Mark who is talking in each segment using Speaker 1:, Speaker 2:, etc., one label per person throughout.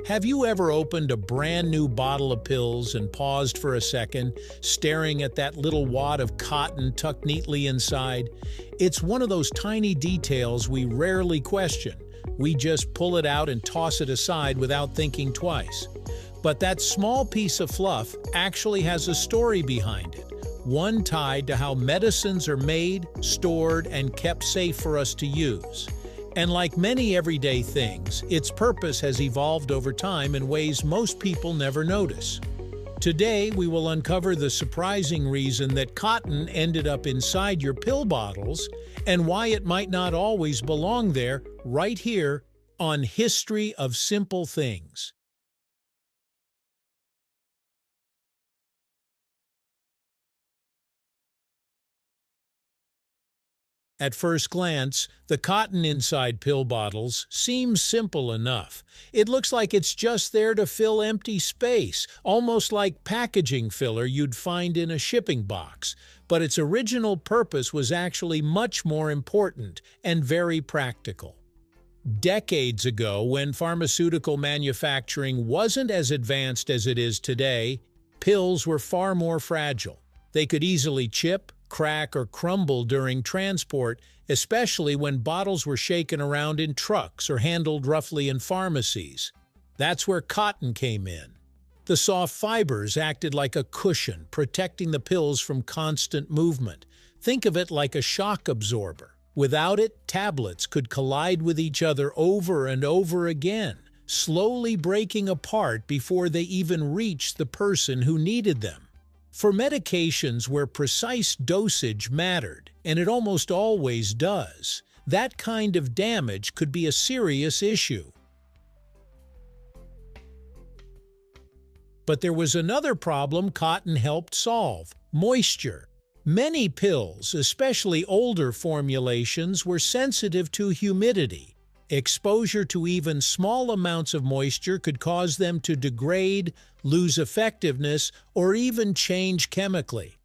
Speaker 1: Have you ever opened a brand new bottle of pills and paused for a second, staring at that little wad of cotton tucked neatly inside? It's one of those tiny details we rarely question. We just pull it out and toss it aside without thinking twice. But that small piece of fluff actually has a story behind it, one tied to how medicines are made, stored, and kept safe for us to use. And like many everyday things, its purpose has evolved over time in ways most people never notice. Today, we will uncover the surprising reason that cotton ended up inside your pill bottles and why it might not always belong there, right here on History of Simple Things. At first glance, the cotton inside pill bottles seems simple enough. It looks like it's just there to fill empty space, almost like packaging filler you'd find in a shipping box. But its original purpose was actually much more important and very practical. Decades ago, when pharmaceutical manufacturing wasn't as advanced as it is today, pills were far more fragile. They could easily chip, crack, or crumble during transport, especially when bottles were shaken around in trucks or handled roughly in pharmacies. That's where cotton came in. The soft fibers acted like a cushion, protecting the pills from constant movement. Think of it like a shock absorber. Without it, tablets could collide with each other over and over again, slowly breaking apart before they even reached the person who needed them. For medications where precise dosage mattered, and it almost always does, that kind of damage could be a serious issue. But there was another problem cotton helped solve: moisture. Many pills, especially older formulations, were sensitive to humidity. Exposure to even small amounts of moisture could cause them to degrade, lose effectiveness, or even change chemically.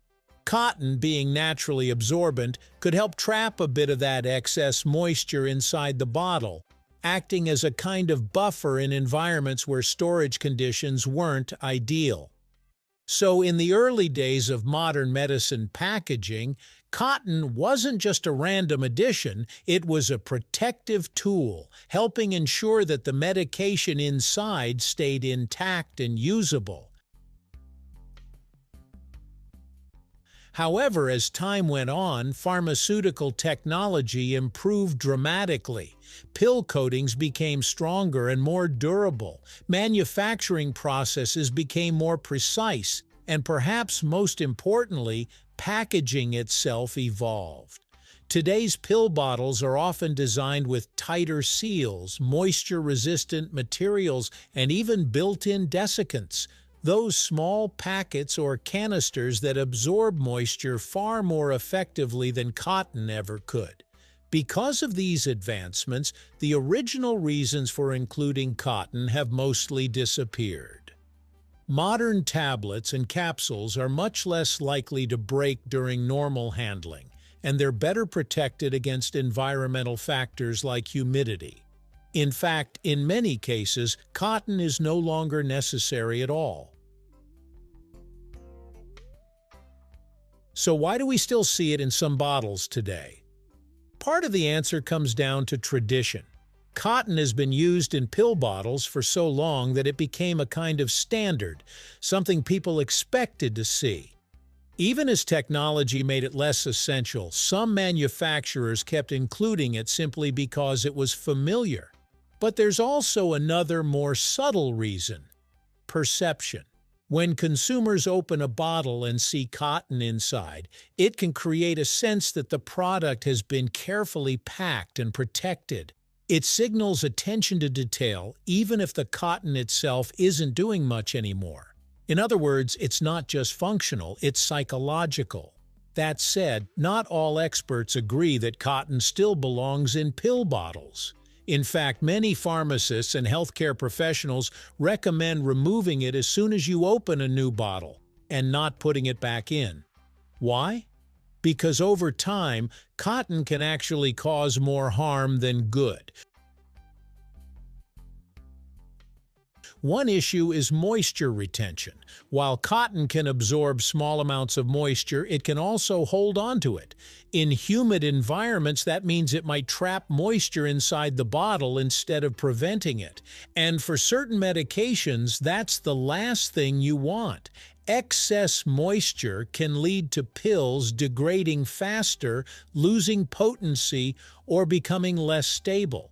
Speaker 1: Cotton, being naturally absorbent, could help trap a bit of that excess moisture inside the bottle, acting as a kind of buffer in environments where storage conditions weren't ideal. So in the early days of modern medicine packaging, cotton wasn't just a random addition, it was a protective tool, helping ensure that the medication inside stayed intact and usable. However, as time went on, pharmaceutical technology improved dramatically. Pill coatings became stronger and more durable, manufacturing processes became more precise, and perhaps most importantly, packaging itself evolved. Today's pill bottles are often designed with tighter seals, moisture-resistant materials, and even built-in desiccants, those small packets or canisters that absorb moisture far more effectively than cotton ever could. Because of these advancements, the original reasons for including cotton have mostly disappeared. Modern tablets and capsules are much less likely to break during normal handling, and they're better protected against environmental factors like humidity. In fact, in many cases, cotton is no longer necessary at all. So why do we still see it in some bottles today? Part of the answer comes down to tradition. Cotton has been used in pill bottles for so long that it became a kind of standard, something people expected to see. Even as technology made it less essential, some manufacturers kept including it simply because it was familiar. But there's also another, more subtle reason: perception. When consumers open a bottle and see cotton inside, it can create a sense that the product has been carefully packed and protected. It signals attention to detail, even if the cotton itself isn't doing much anymore. In other words, it's not just functional, it's psychological. That said, not all experts agree that cotton still belongs in pill bottles. In fact, many pharmacists and healthcare professionals recommend removing it as soon as you open a new bottle and not putting it back in. Why? Because over time, cotton can actually cause more harm than good. One issue is moisture retention. While cotton can absorb small amounts of moisture, it can also hold onto it. In humid environments, that means it might trap moisture inside the bottle instead of preventing it. And for certain medications, that's the last thing you want. Excess moisture can lead to pills degrading faster, losing potency, or becoming less stable.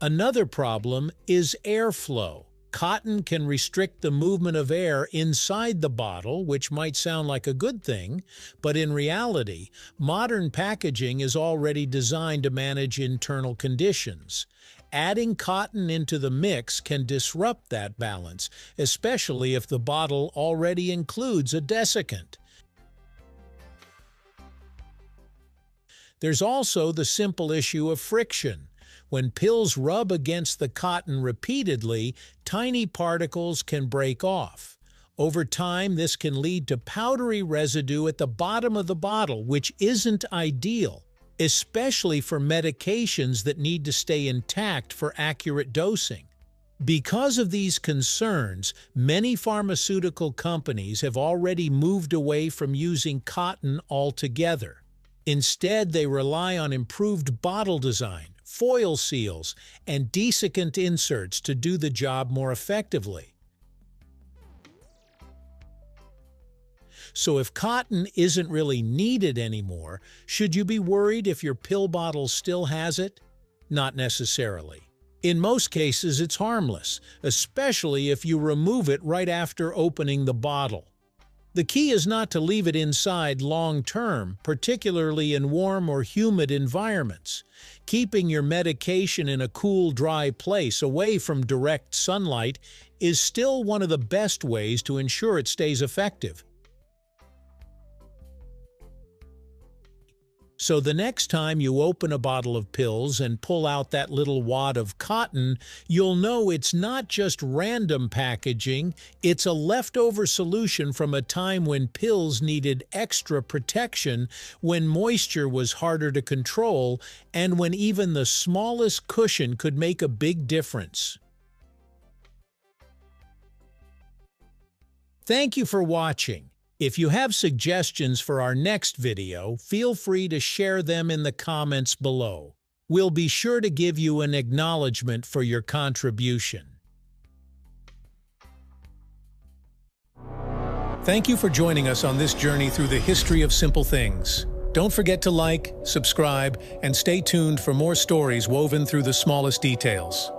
Speaker 1: Another problem is airflow. Cotton can restrict the movement of air inside the bottle, which might sound like a good thing, but in reality, modern packaging is already designed to manage internal conditions. Adding cotton into the mix can disrupt that balance, especially if the bottle already includes a desiccant. There's also the simple issue of friction. When pills rub against the cotton repeatedly, tiny particles can break off. Over time, this can lead to powdery residue at the bottom of the bottle, which isn't ideal, especially for medications that need to stay intact for accurate dosing. Because of these concerns, many pharmaceutical companies have already moved away from using cotton altogether. Instead, they rely on improved bottle design, foil seals, and desiccant inserts to do the job more effectively. So if cotton isn't really needed anymore, should you be worried if your pill bottle still has it? Not necessarily. In most cases, it's harmless, especially if you remove it right after opening the bottle. The key is not to leave it inside long-term, particularly in warm or humid environments. Keeping your medication in a cool, dry place away from direct sunlight is still one of the best ways to ensure it stays effective. So the next time you open a bottle of pills and pull out that little wad of cotton, you'll know it's not just random packaging, it's a leftover solution from a time when pills needed extra protection, when moisture was harder to control, and when even the smallest cushion could make a big difference. Thank you for watching. If you have suggestions for our next video, feel free to share them in the comments below. We'll be sure to give you an acknowledgement for your contribution. Thank you for joining us on this journey through the history of simple things. Don't forget to like, subscribe, and stay tuned for more stories woven through the smallest details.